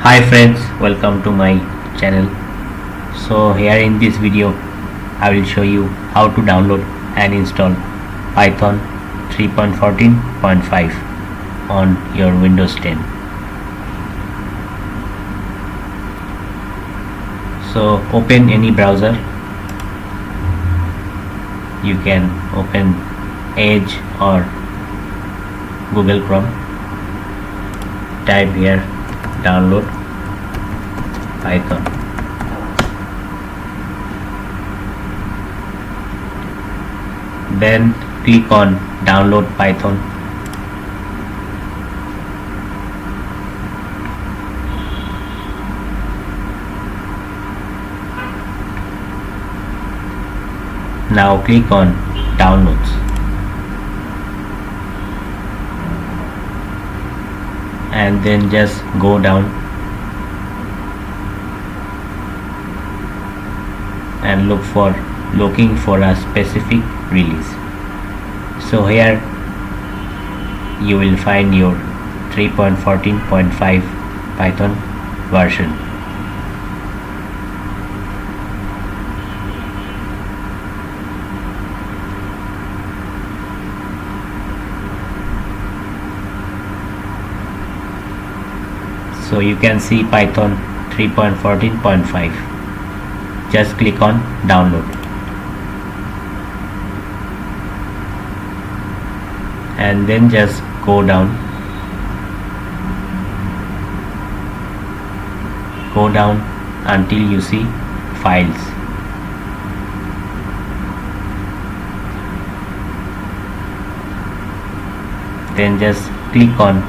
Hi friends, welcome to my channel. So here in this video I will show you how to download and install Python 3.14.5 on your Windows 10. So open any browser. You can open Edge or Google Chrome. Type here download Python. Then click on download Python. Now click on downloads and then just go down and looking for a specific release. So here you will find your 3.14.5 Python version. So you can see Python 3.14.5. Just click on download and then just go down until you see files. Then just click on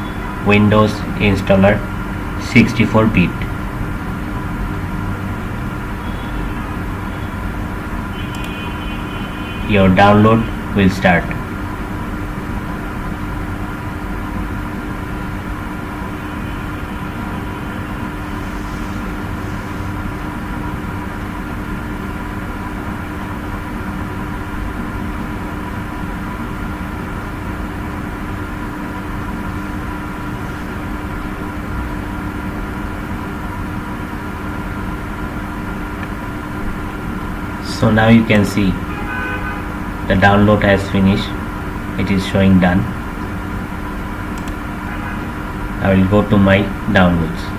Windows installer 64-bit. Your download will start. So now you can see the download has finished. It is showing done. I will go to my downloads.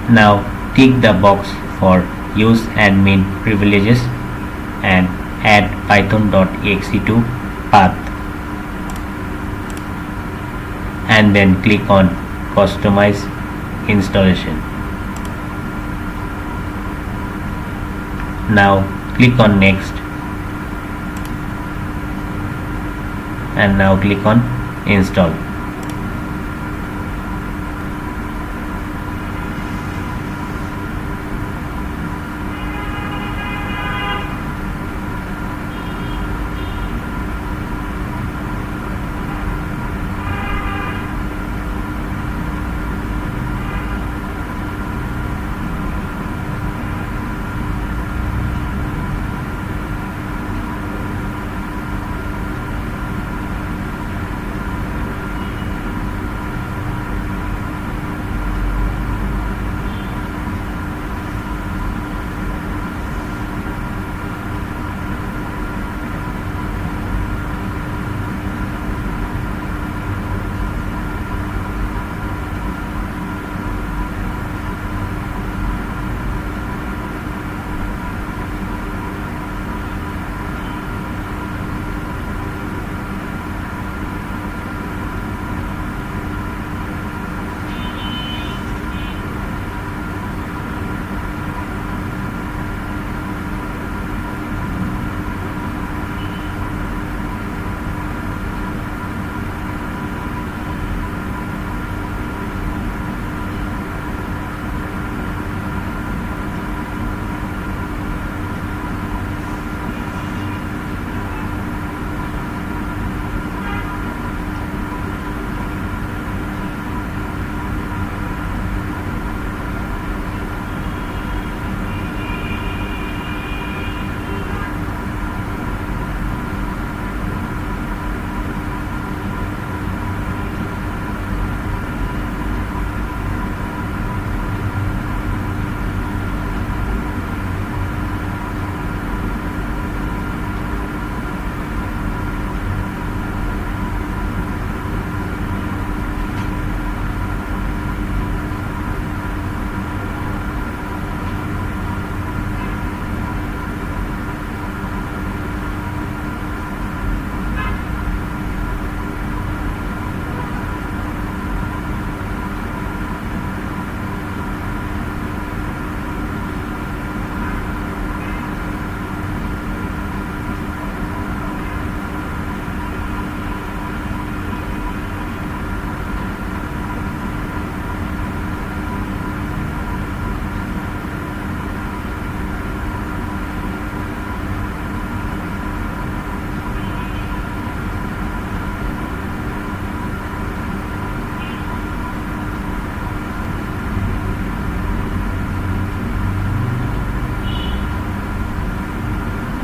Now tick the box for use admin privileges and add python.exe to path and then click on customize installation. Now click on next and now click on install.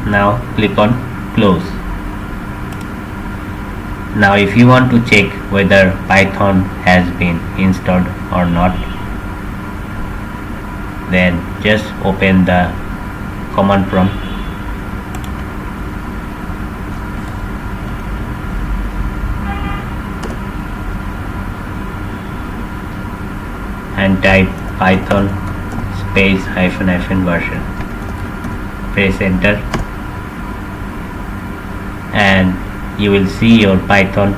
Now click on close. Now if you want to check whether Python has been installed or not, then just open the command prompt and type python space -- version. Press enter and you will see your Python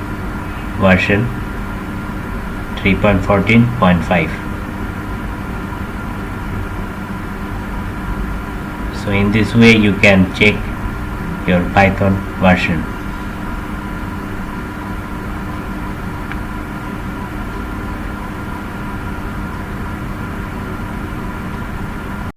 version 3.14.5. So in this way you can check your Python version.